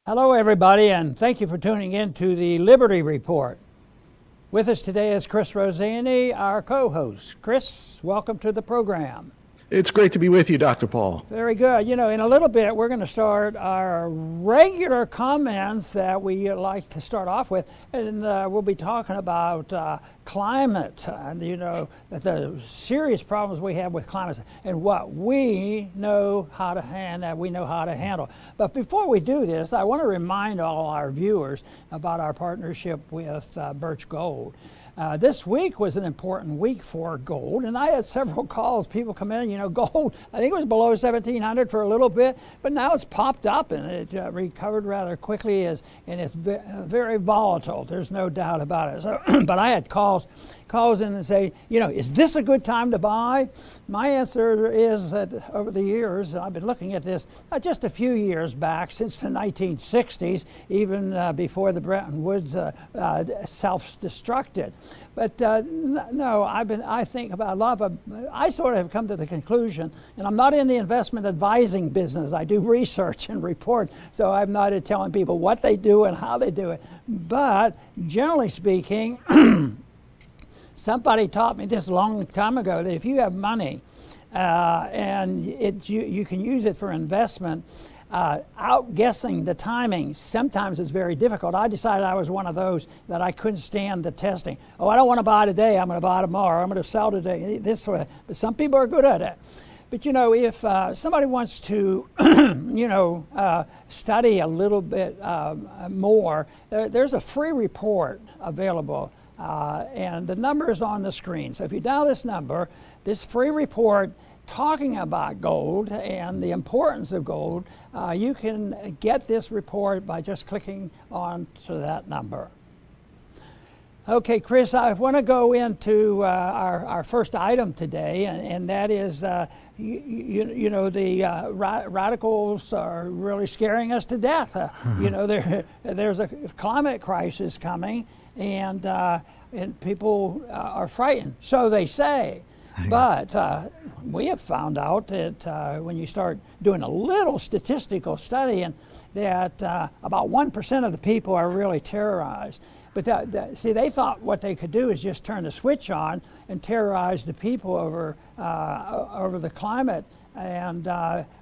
Hello, everybody, and thank you for tuning in to the Liberty Report. With us today is Chris Rossini, our co-host. Chris, welcome to the program. It's great to be with you, Dr. Paul. Very good. You know, in a little bit, we're going to start our regular comments that we like to start off with, and we'll be talking about climate and, you know, the serious problems we have with climate and what we know how to handle. But before we do this, I want to remind all our viewers about our partnership with Birch Gold. This week was an important week for gold, and I had several calls. People come in, you know, gold, I think it was below 1,700 for a little bit, but now it's popped up and it recovered rather quickly, and it's very volatile. There's no doubt about it. So, but I had calls in and say, you know, is this a good time to buy? My answer is that over the years, I've been looking at this just a few years back, since the 1960s, even before the Bretton Woods self-destructed. But no, I think about a lot of, I sort of have come to the conclusion, and I'm not in the investment advising business. I do research and report, so I'm not telling people what they do and how they do it. But generally speaking, somebody taught me this a long time ago, that if you have money and you can use it for investment, outguessing the timing sometimes is very difficult. I decided I was one of those that I couldn't stand the testing. Oh, I don't want to buy today, I'm going to buy tomorrow, I'm going to sell today, this way. But some people are good at it. But you know, if somebody wants to, you know, study a little bit more, there's a free report available. And the number is on the screen. So if you dial this number, this free report talking about gold and the importance of gold, you can get this report by just clicking on to that number. Okay, Chris, I want to go into our first item today, and that is, you know, the radicals are really scaring us to death. You know, there's a climate crisis coming, and people are frightened, so they say. But we have found out that when you start doing a little statistical study, and that about 1% of the people are really terrorized. But see, they thought what they could do is just turn the switch on and terrorize the people over the climate, and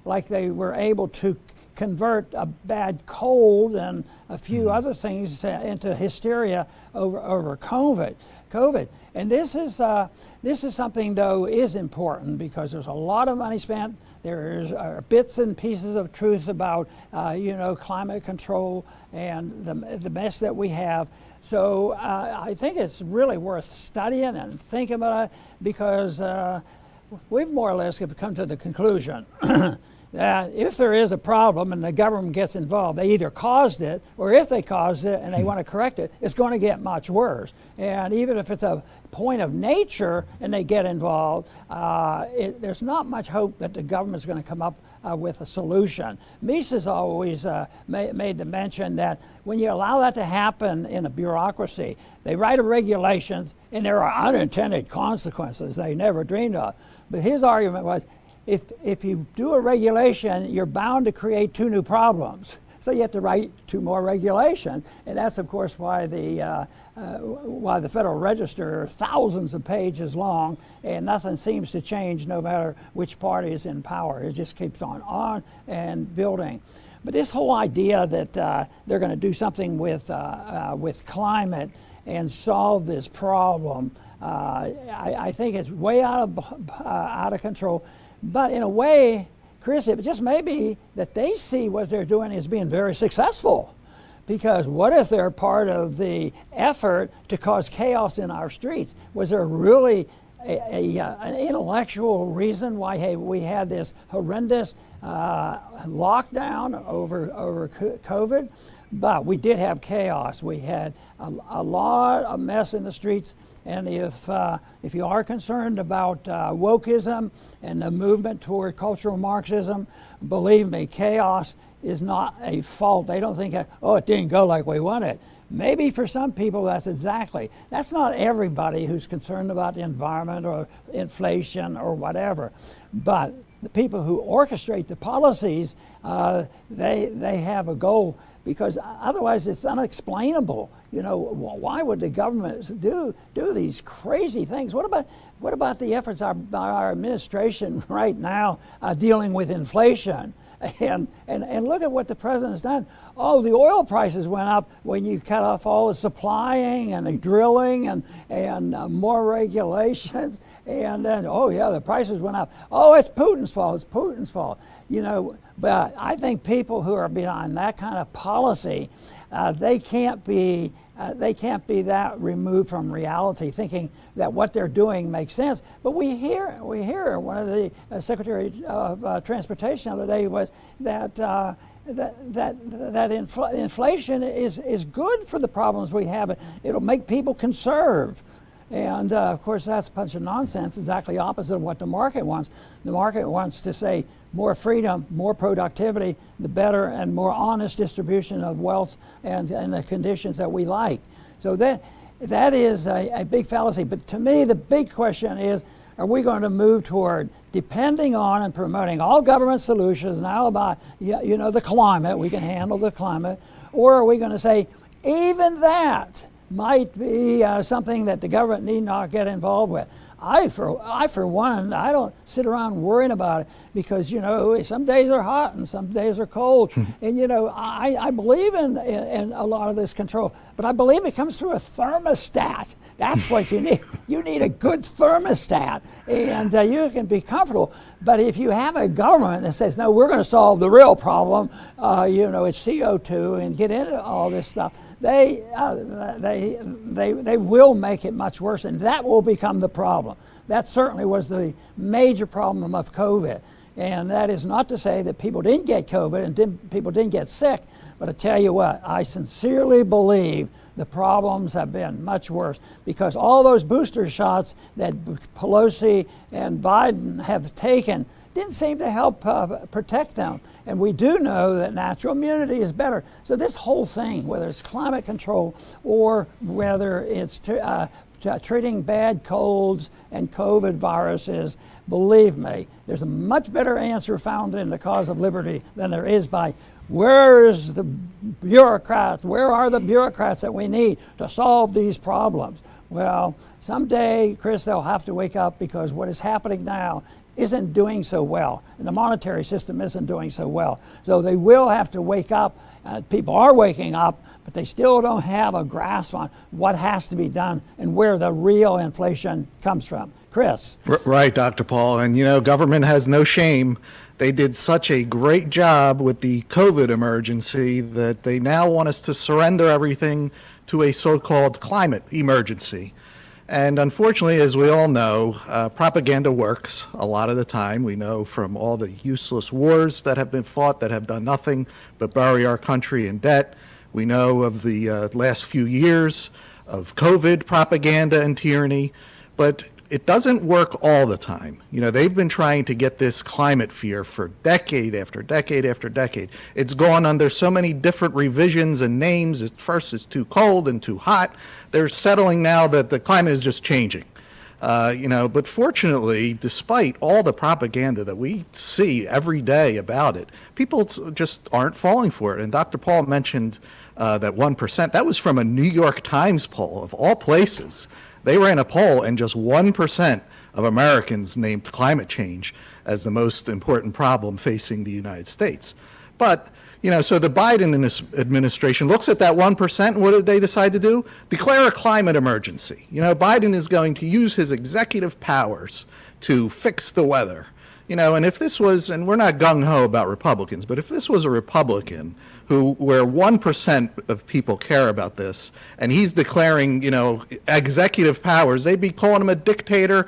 like they were able to convert a bad cold and a few other things into hysteria over COVID. And this is something, though, is important, because there's a lot of money spent. There's bits and pieces of truth about you know, climate control and the mess that we have. So I think it's really worth studying and thinking about it, because we've more or less have come to the conclusion that if there is a problem and the government gets involved, they either caused it, or if they caused it and they want to correct it, it's going to get much worse. And even if it's a point of nature and they get involved, there's not much hope that the government's going to come up with a solution. Mises always made the mention that when you allow that to happen in a bureaucracy, they write regulations and there are unintended consequences they never dreamed of. But his argument was, if you do a regulation, you're bound to create two new problems. So you have to write two more regulations, and that's of course why the Federal Register is thousands of pages long, and nothing seems to change no matter which party is in power. It just keeps on and building. But this whole idea that they're going to do something with climate and solve this problem, I think it's way out of control. But in a way, Chris, it just may be that they see what they're doing as being very successful. Because what if they're part of the effort to cause chaos in our streets? Was there really an intellectual reason why we had this horrendous lockdown over COVID? But we did have chaos. We had a lot of mess in the streets. And if you are concerned about wokeism and the movement toward cultural Marxism, believe me, chaos is not a fault. They don't think, oh, it didn't go like we wanted. Maybe for some people that's not everybody who's concerned about the environment or inflation or whatever. But the people who orchestrate the policies, they have a goal. because otherwise it's unexplainable. You know, why would the government do these crazy things? What about the efforts by our administration right now dealing with inflation? And look at what the president's done. Oh, the oil prices went up when you cut off all the supplying and the drilling and more regulations. And then, oh yeah, the prices went up. Oh, it's Putin's fault. It's Putin's fault. You know, but I think people who are behind that kind of policy, they can't be that removed from reality, thinking that what they're doing makes sense. But we hear one of the Secretary of Transportation the other day was that inflation is good for the problems we have. It'll make people conserve. And of course, that's a bunch of nonsense, exactly opposite of what the market wants. The market wants to say more freedom, more productivity, the better and more honest distribution of wealth and the conditions that we like. So that is a big fallacy. But to me, the big question is, are we going to move toward depending on and promoting all government solutions now about, you know, the climate, we can handle the climate, or are we going to say even that might be something that the government need not get involved with? I for one, I don't sit around worrying about it, because, you know, some days are hot and some days are cold. And, you know, I believe in a lot of this control, but I believe it comes through a thermostat. That's what you need. You need a good thermostat, and you can be comfortable. But if you have a government that says, no, we're going to solve the real problem, you know, it's CO2, and get into all this stuff, they will make it much worse, and that will become the problem. That certainly was the major problem of COVID. And that is not to say that people didn't get COVID and people didn't get sick, but I tell you what, I sincerely believe the problems have been much worse, because all those booster shots that Pelosi and Biden have taken didn't seem to help protect them. And we do know that natural immunity is better. So this whole thing, whether it's climate control or whether it's treating bad colds and COVID viruses, believe me, there's a much better answer found in the cause of liberty than there is by where are the bureaucrats that we need to solve these problems. Well, someday, Chris, they'll have to wake up, because what is happening now isn't doing so well, and the monetary system isn't doing so well. So they will have to wake up. People are waking up, but they still don't have a grasp on what has to be done and where the real inflation comes from. Chris. Right, Dr. Paul. And, you know, government has no shame. They did such a great job with the COVID emergency that they now want us to surrender everything to a so-called climate emergency. And unfortunately, as we all know, propaganda works a lot of the time. We know from all the useless wars that have been fought that have done nothing but bury our country in debt. We know of the last few years of COVID propaganda and tyranny, but it doesn't work all the time. You know, they've been trying to get this climate fear for decade after decade after decade. It's gone under so many different revisions and names. At first it's too cold and too hot. They're settling now that the climate is just changing. You know, but fortunately, despite all the propaganda that we see every day about it, people just aren't falling for it. And Dr. Paul mentioned that 1%. That was from a New York Times poll, of all places. They ran a poll, and just 1% of Americans named climate change as the most important problem facing the United States. But, you know, so the Biden administration looks at that 1%, and what did they decide to do? Declare a climate emergency. You know, Biden is going to use his executive powers to fix the weather. You know, and if this was, and we're not gung-ho about Republicans, but if this was a Republican where 1% of people care about this, and he's declaring, you know, executive powers, they'd be calling him a dictator,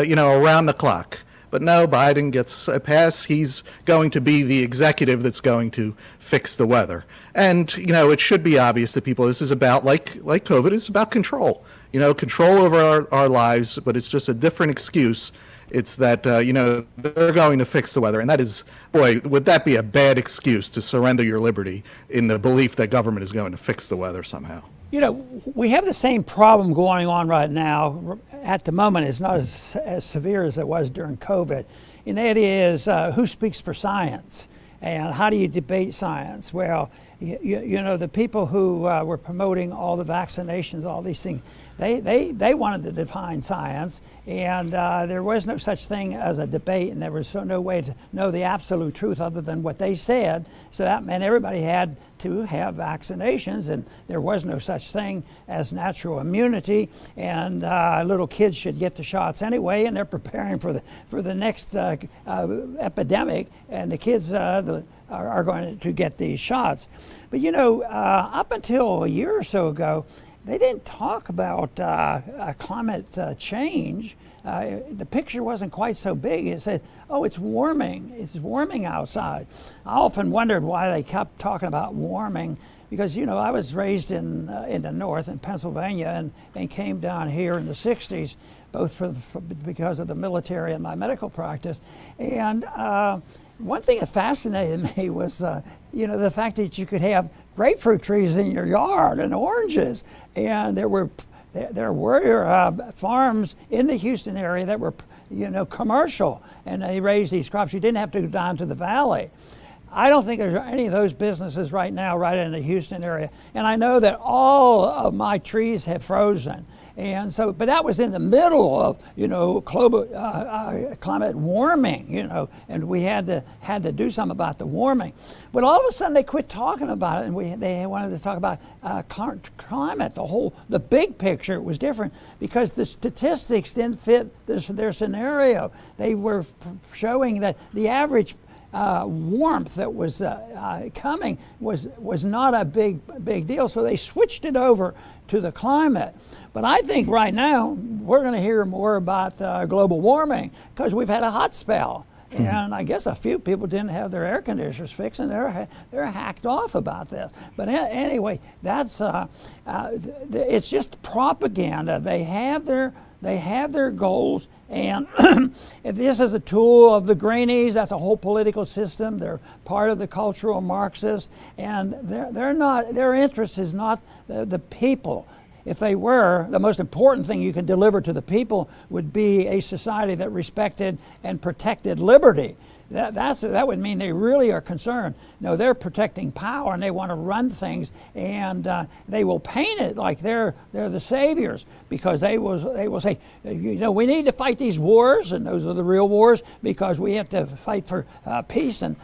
you know, around the clock. But no, Biden gets a pass. He's going to be the executive that's going to fix the weather. And, you know, it should be obvious to people this is about, like COVID, it's about control. You know, control over our lives, but it's just a different excuse. It's that, you know, they're going to fix the weather. And that is, boy, would that be a bad excuse to surrender your liberty in the belief that government is going to fix the weather somehow? You know, we have the same problem going on right now. At the moment, it's not as severe as it was during COVID. And that is who speaks for science. And how do you debate science? Well, you know, the people who were promoting all the vaccinations, all these things, they wanted to define science, and there was no such thing as a debate, and there was no way to know the absolute truth other than what they said. So that meant everybody had to have vaccinations, and there was no such thing as natural immunity, and little kids should get the shots anyway, and they're preparing for the next epidemic, and the kids are going to get these shots. But you know, up until a year or so ago, they didn't talk about climate change. The picture wasn't quite so big. It said, oh, it's warming outside. I often wondered why they kept talking about warming, because, you know, I was raised in the north, in Pennsylvania, and came down here in the 60s, both because of the military and my medical practice. And one thing that fascinated me was, you know, the fact that you could have grapefruit trees in your yard and oranges, and there were farms in the Houston area that were, you know, commercial, and they raised these crops. You didn't have to go down to the valley. I don't think there's any of those businesses right now right in the Houston area, and I know that all of my trees have frozen. And so, but that was in the middle of, you know, climate warming, you know, and we had to do something about the warming. But all of a sudden they quit talking about it, and they wanted to talk about climate. The big picture was different because the statistics didn't fit their scenario. They were showing that the average warmth that was coming was not a big deal, so they switched it over to the climate. But I think right now we're going to hear more about global warming because we've had a hot spell, and I guess a few people didn't have their air conditioners fixed, and they're hacked off about this. But anyway, that's it's just propaganda. They have their goals, and if this is a tool of the Greenies, that's a whole political system. They're part of the cultural Marxists, and their interest is not the people. If they were, the most important thing you can deliver to the people would be a society that respected and protected liberty. That would mean they really are concerned. No, they're protecting power, and they want to run things, and they will paint it like they're the saviors, because they will say, you know, we need to fight these wars, and those are the real wars, because we have to fight for peace and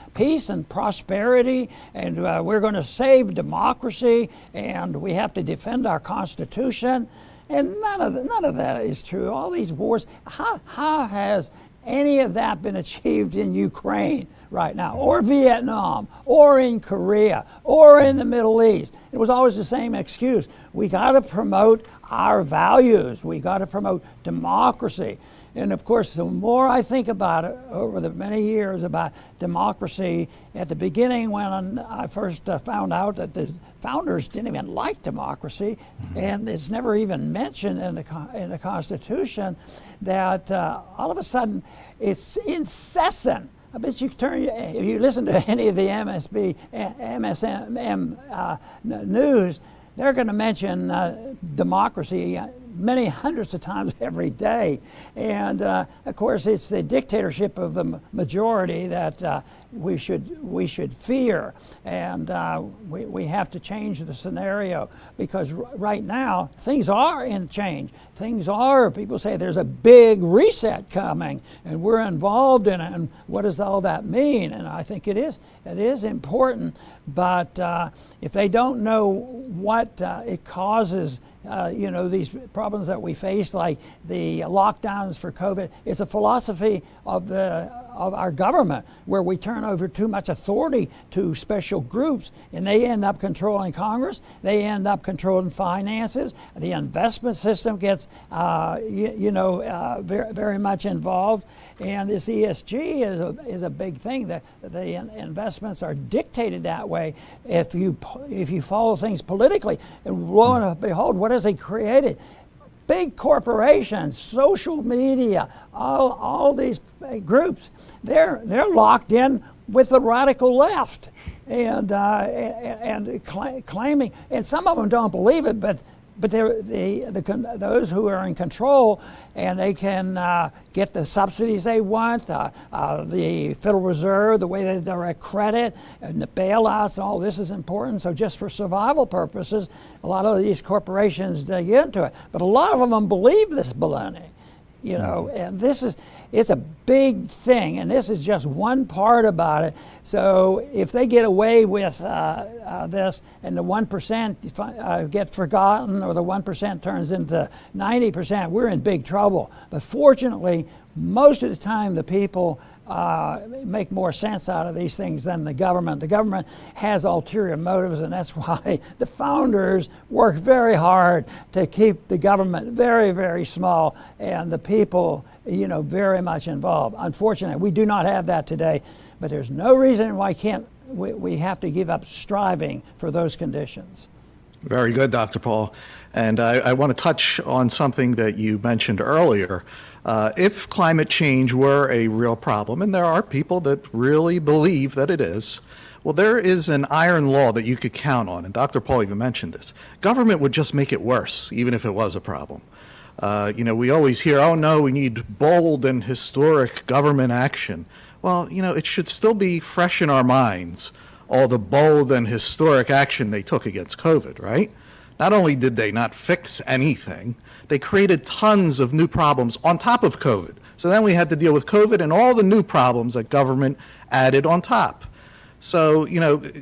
prosperity, and we're going to save democracy, and we have to defend our Constitution. And none of that is true. All these wars, how has any of that been achieved in Ukraine right now, or Vietnam, or in Korea, or in the Middle East? It was always the same excuse. We got to promote our values. We got to promote democracy. And of course, the more I think about it over the many years about democracy, at the beginning when I first found out that the founders didn't even like democracy, and it's never even mentioned in the Constitution, that all of a sudden it's incessant. I bet you if you listen to any of the MSM news, they're going to mention democracy many hundreds of times every day. And of course, it's the dictatorship of the majority that we should fear, and we have to change the scenario, because right now things are in change. People say there's a big reset coming, and we're involved in it, and what does all that mean? And I think it is important, but if they don't know what it causes, you know, these problems that we face, like the lockdowns for COVID, it's a philosophy of our government, where we turn over too much authority to special groups, and they end up controlling Congress. They end up controlling finances. The investment system gets, very, very much involved. And this ESG is a big thing. That the investments are dictated that way. If you follow things politically, and lo and behold, what has they created? Big corporations, social media, all these groups, they're locked in with the radical left, and claiming, and some of them don't believe it, but but those who are in control, and they can get the subsidies they want, the Federal Reserve, the way they direct credit, and the bailouts, and all this is important. So just for survival purposes, a lot of these corporations dig into it. But a lot of them believe this baloney, and it's a big thing, and this is just one part about it. So if they get away with this, and the 1% get forgotten, or the 1% turns into 90%, we're in big trouble. But fortunately, most of the time, the people make more sense out of these things than the government. The government has ulterior motives, and that's why the founders worked very hard to keep the government very, very small, and the people, very much involved. Unfortunately, we do not have that today, but there's no reason why we have to give up striving for those conditions. Very good, Dr. Paul. And I want to touch on something that you mentioned earlier. If climate change were a real problem, and there are people that really believe that it is, well, there is an iron law that you could count on, and Dr. Paul even mentioned this. Government would just make it worse, even if it was a problem. We always hear, oh no, we need bold and historic government action. Well, it should still be fresh in our minds, all the bold and historic action they took against COVID, right? Not only did they not fix anything, they created tons of new problems on top of COVID. So then we had to deal with COVID and all the new problems that government added on top. So,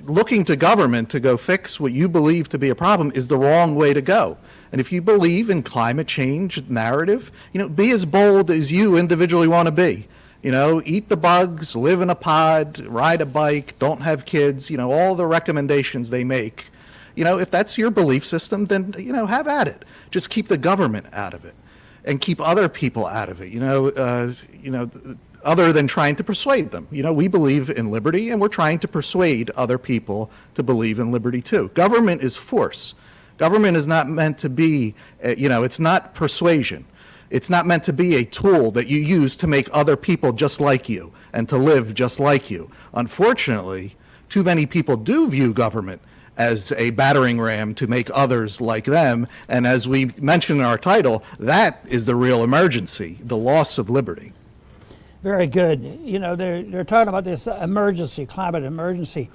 looking to government to go fix what you believe to be a problem is the wrong way to go. And if you believe in climate change narrative, be as bold as you individually want to be. Eat the bugs, live in a pod, ride a bike, don't have kids, all the recommendations they make. If that's your belief system, then, have at it. Just keep the government out of it and keep other people out of it, other than trying to persuade them. We believe in liberty, and we're trying to persuade other people to believe in liberty too. Government is force. Government is not meant to be, it's not persuasion. It's not meant to be a tool that you use to make other people just like you and to live just like you. Unfortunately, too many people do view government as a battering ram to make others like them. And as we mentioned in our title, that is the real emergency, the loss of liberty. Very good. They're talking about this emergency, climate emergency,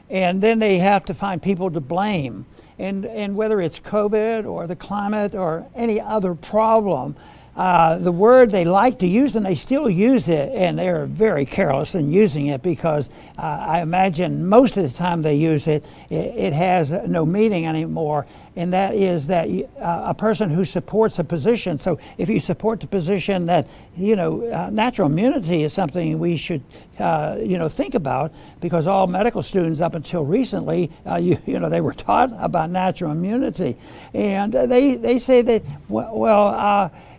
and then they have to find people to blame. And whether it's COVID or the climate or any other problem, the word they like to use, and they still use it, and they're very careless in using it because I imagine most of the time they use it, it has no meaning anymore, and that is that a person who supports a position. So if you support the position that, natural immunity is something we should, think about, because all medical students up until recently, they were taught about natural immunity, and they say that,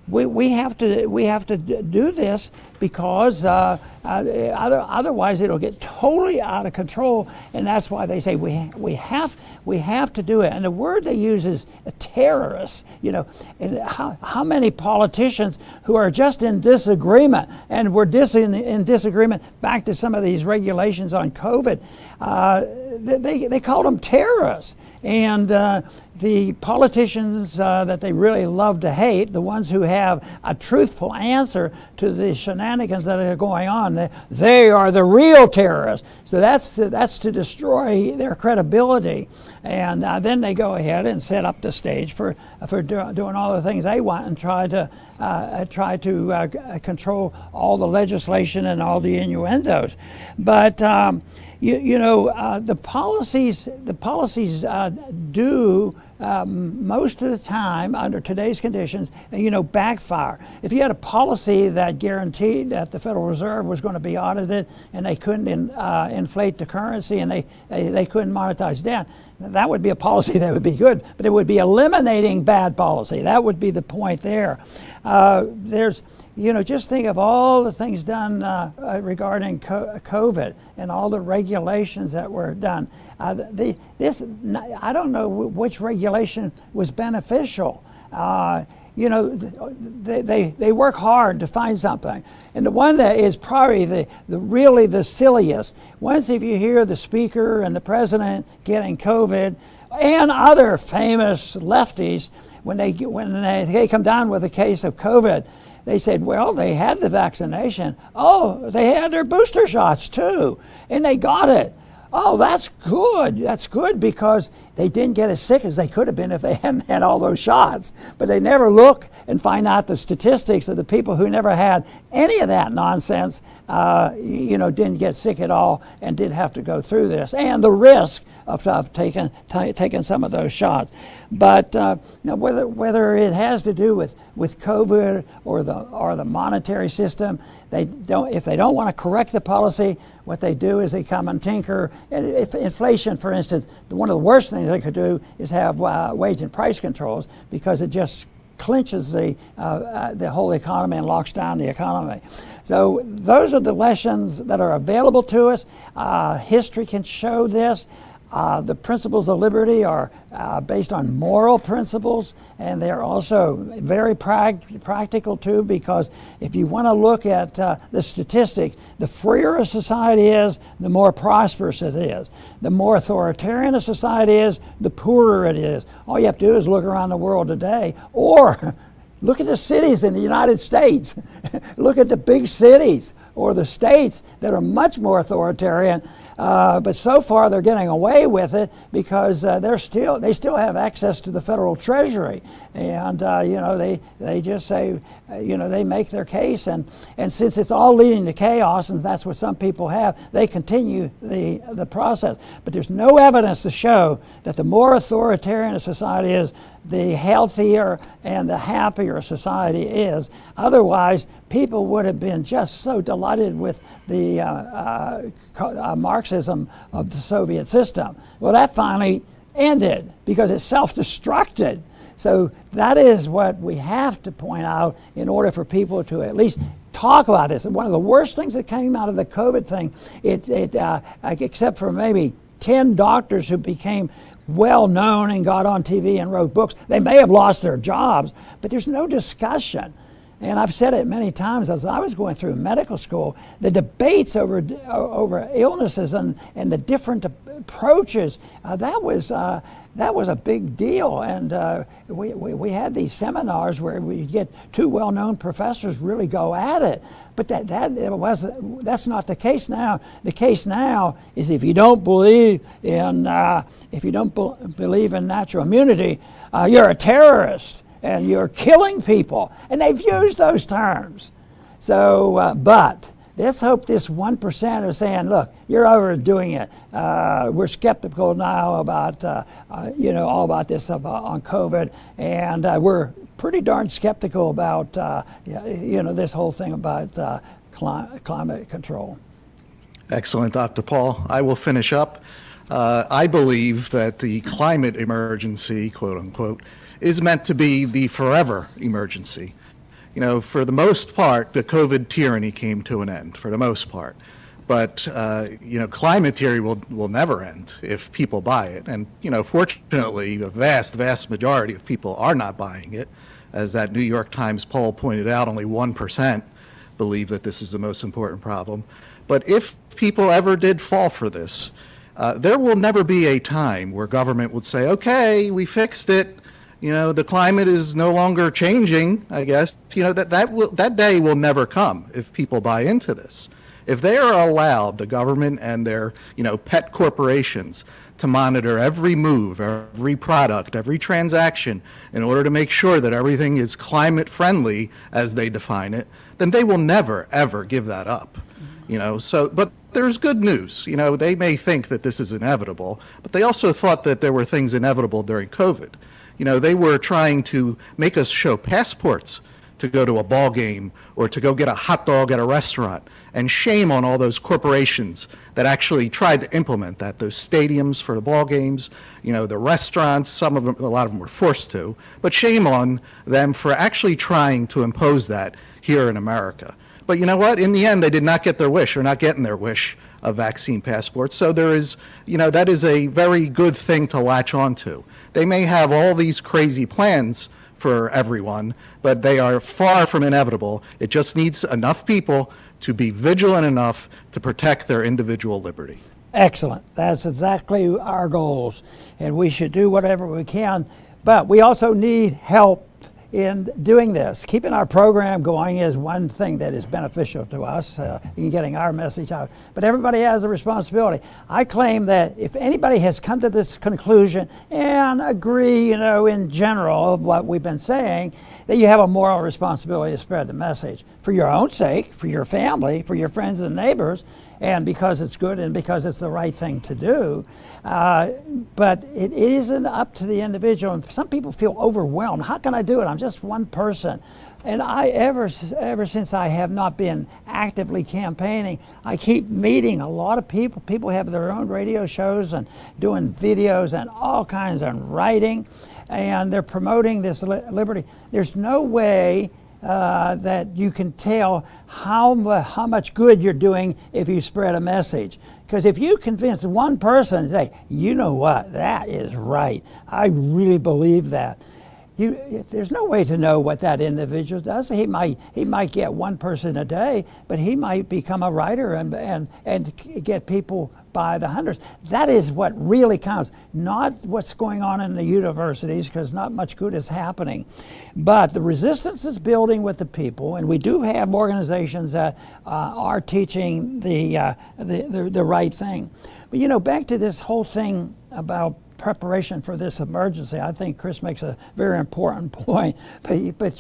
we have to do this because otherwise it'll get totally out of control, and that's why they say we have to do it. And the word they use is terrorists. And how many politicians who are just in disagreement, and we're in disagreement back to some of these regulations on COVID, they call them terrorists. And the politicians that they really love to hate, the ones who have a truthful answer to the shenanigans that are going on, they are the real terrorists. So that's to destroy their credibility. And then they go ahead and set up the stage for doing all the things they want and try to control all the legislation and all the innuendos. But the policies do most of the time under today's conditions, backfire. If you had a policy that guaranteed that the Federal Reserve was going to be audited and they couldn't inflate the currency and they couldn't monetize debt, that would be a policy that would be good, but it would be eliminating bad policy. That would be the point there. Just think of all the things done regarding COVID and all the regulations that were done. I don't know which regulation was beneficial. you know, they work hard to find something. And the one that is probably the really the silliest, once if you hear the speaker and the president getting COVID and other famous lefties, when they come down with a case of COVID, they said, well, they had the vaccination. Oh, they had their booster shots too, and they got it. Oh, that's good. That's good because they didn't get as sick as they could have been if they hadn't had all those shots. But they never look and find out the statistics of the people who never had any of that nonsense, didn't get sick at all and did have to go through this, and the risk of taking some of those shots. But whether it has to do with COVID or the monetary system, if they don't want to correct the policy, what they do is they come and tinker. If inflation, for instance, one of the worst things they could do is have wage and price controls, because it just clinches the whole economy and locks down the economy. So those are the lessons that are available to us. History can show this. The principles of liberty are based on moral principles, and they're also very practical too, because if you want to look at the statistics, the freer a society is, the more prosperous it is. The more authoritarian a society is, the poorer it is. All you have to do is look around the world today, or look at the cities in the United States. Look at the big cities or the states that are much more authoritarian. But so far they're getting away with it because they still have access to the federal treasury, and they just say, they make their case, and since it's all leading to chaos, and that's what some people have, they continue the process. But there's no evidence to show that the more authoritarian a society is, the healthier and the happier a society is. Otherwise, people would have been just so delighted with the Marxism of the Soviet system. Well, that finally ended because it self-destructed. So that is what we have to point out in order for people to at least talk about this. And one of the worst things that came out of the COVID thing, except for maybe 10 doctors who became well known and got on TV and wrote books, they may have lost their jobs, but there's no discussion. And I've said it many times as I was going through medical school, the debates over illnesses and the different approaches, that was a big deal. And we had these seminars where we get two well-known professors really go at it. But that's not the case now. The case now is if you don't believe in believe in natural immunity, you're a terrorist and you're killing people. And they've used those terms. So, but let's hope this 1% is saying, look, you're overdoing it. We're skeptical now about all about this on COVID, and we're pretty darn skeptical about this whole thing about climate control. Excellent, Dr. Paul. I will finish up. I believe that the climate emergency, quote unquote, is meant to be the forever emergency. For the most part, the COVID tyranny came to an end, for the most part. But, climate tyranny will never end if people buy it. And, fortunately, a vast, vast majority of people are not buying it. As that New York Times poll pointed out, only 1% believe that this is the most important problem. But if people ever did fall for this, there will never be a time where government would say, okay, we fixed it. The climate is no longer changing, I guess. That day will never come if people buy into this. If they are allowed, the government and their, pet corporations, to monitor every move, every product, every transaction in order to make sure that everything is climate friendly as they define it, then they will never, ever give that up. But there's good news. They may think that this is inevitable, but they also thought that there were things inevitable during COVID. They were trying to make us show passports to go to a ball game or to go get a hot dog at a restaurant. And shame on all those corporations that actually tried to implement that. Those stadiums for the ball games, the restaurants, a lot of them were forced to. But shame on them for actually trying to impose that here in America. But you know what? In the end, they did not get their wish, or not getting their wish of vaccine passports. So there is, that is a very good thing to latch on to. They may have all these crazy plans for everyone, but they are far from inevitable. It just needs enough people to be vigilant enough to protect their individual liberty. Excellent. That's exactly our goals, and we should do whatever we can, but we also need help in doing this. Keeping our program going is one thing that is beneficial to us in getting our message out. But everybody has a responsibility. I claim that if anybody has come to this conclusion and agree, in general of what we've been saying, that you have a moral responsibility to spread the message for your own sake, for your family, for your friends and neighbors, and because it's good and because it's the right thing to do. But it isn't up to the individual. And some people feel overwhelmed. How can I do it? I'm just one person. And ever since I have not been actively campaigning, I keep meeting a lot of people. People have their own radio shows and doing videos and all kinds of writing, and they're promoting this liberty. There's no way that you can tell how much good you're doing if you spread a message. Because if you convince one person to say, you know what, that is right, I really believe that, there's no way to know what that individual does. He might get one person a day, but he might become a writer and get people by the hundreds. That is what really counts, not what's going on in the universities, because not much good is happening. But the resistance is building with the people, and we do have organizations that are teaching the right thing. But back to this whole thing about preparation for this emergency, I think Chris makes a very important point. But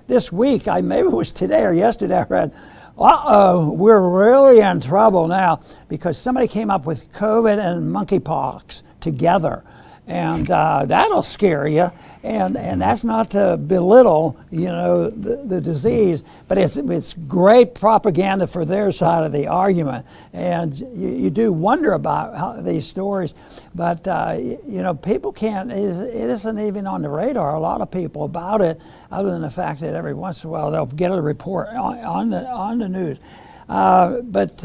this week, maybe it was today or yesterday, I read, we're really in trouble now because somebody came up with COVID and monkeypox together. And that'll scare you, and that's not to belittle, the disease, but it's great propaganda for their side of the argument, and you do wonder about these stories, but people can't. It isn't even on the radar. A lot of people about it, other than the fact that every once in a while they'll get a report on the news. But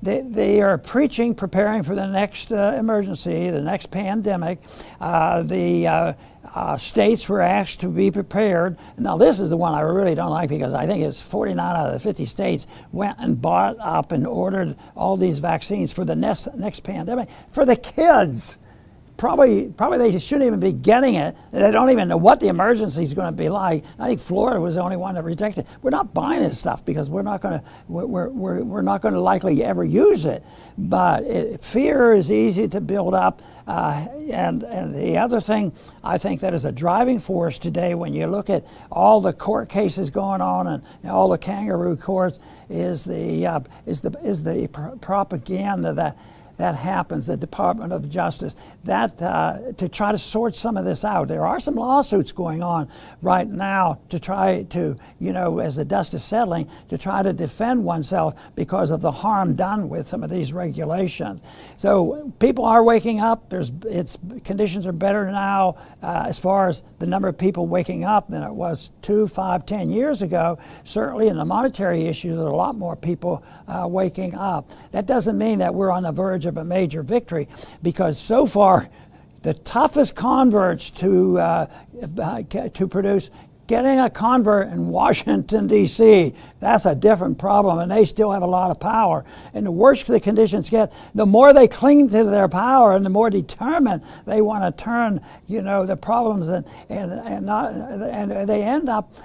they are preparing for the next emergency, the next pandemic. The states were asked to be prepared. Now, this is the one I really don't like because I think it's 49 out of the 50 states went and bought up and ordered all these vaccines for the next pandemic for the kids. Probably they shouldn't even be getting it. They don't even know what the emergency is going to be like. I think Florida was the only one that rejected it. We're not buying this stuff because we're not going to likely ever use it. But fear is easy to build up. And the other thing I think that is a driving force today, when you look at all the court cases going on and all the kangaroo courts, is the propaganda that happens, the Department of Justice, that to try to sort some of this out. There are some lawsuits going on right now to try to, as the dust is settling, to try to defend oneself because of the harm done with some of these regulations. So people are waking up. Conditions are better now as far as the number of people waking up than it was 2, 5, 10 years ago. Certainly in the monetary issues, there are a lot more people waking up. That doesn't mean that we're on the verge of a major victory, because so far the toughest converts to produce, getting a convert in Washington, D.C., that's a different problem, and they still have a lot of power. And the worse the conditions get, the more they cling to their power and the more determined they want to turn, the problems, and they end up,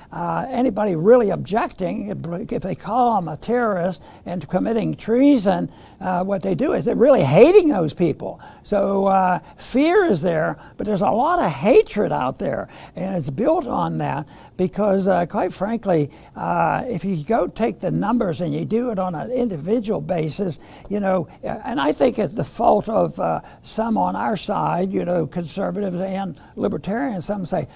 anybody really objecting, if they call them a terrorist and committing treason, what they do is they're really hating those people. So fear is there, but there's a lot of hatred out there, and it's built on that because, quite frankly, if you go take the numbers and you do it on an individual basis, and I think it's the fault of some on our side, conservatives and libertarians. Some say,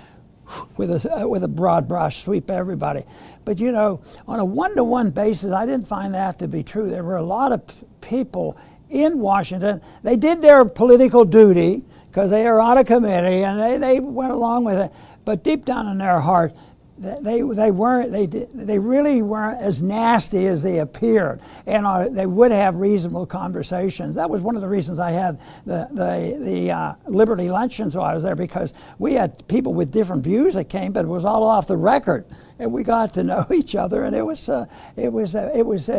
with a broad brush, sweep everybody. But on a one-to-one basis, I didn't find that to be true. There were a lot of people in Washington. They did their political duty because they are on a committee and they went along with it. But deep down in their heart, they really weren't as nasty as they appeared, and they would have reasonable conversations. That was one of the reasons I had the Liberty luncheons while I was there, because we had people with different views that came, but it was all off the record, and we got to know each other, and it was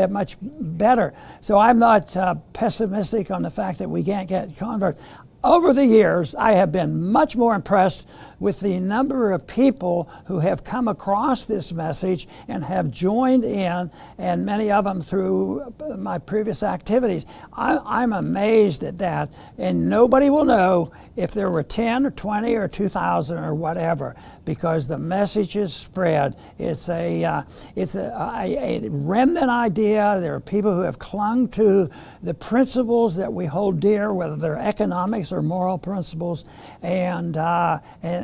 much better. So I'm not pessimistic on the fact that we can't get converts. Over the years, I have been much more impressed with the number of people who have come across this message and have joined in, and many of them through my previous activities. I'm amazed at that, and nobody will know if there were 10 or 20 or 2,000 or whatever, because the message is spread. It's a remnant idea. There are people who have clung to the principles that we hold dear, whether they're economics or moral principles, and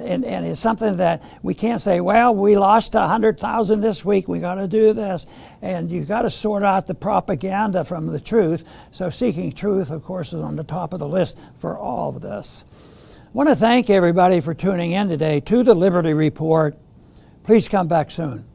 it's something that we can't say, well, we lost 100,000 this week, we got to do this. And you've got to sort out the propaganda from the truth. So seeking truth, of course, is on the top of the list for all of this. I want to thank everybody for tuning in today to the Liberty Report. Please come back soon.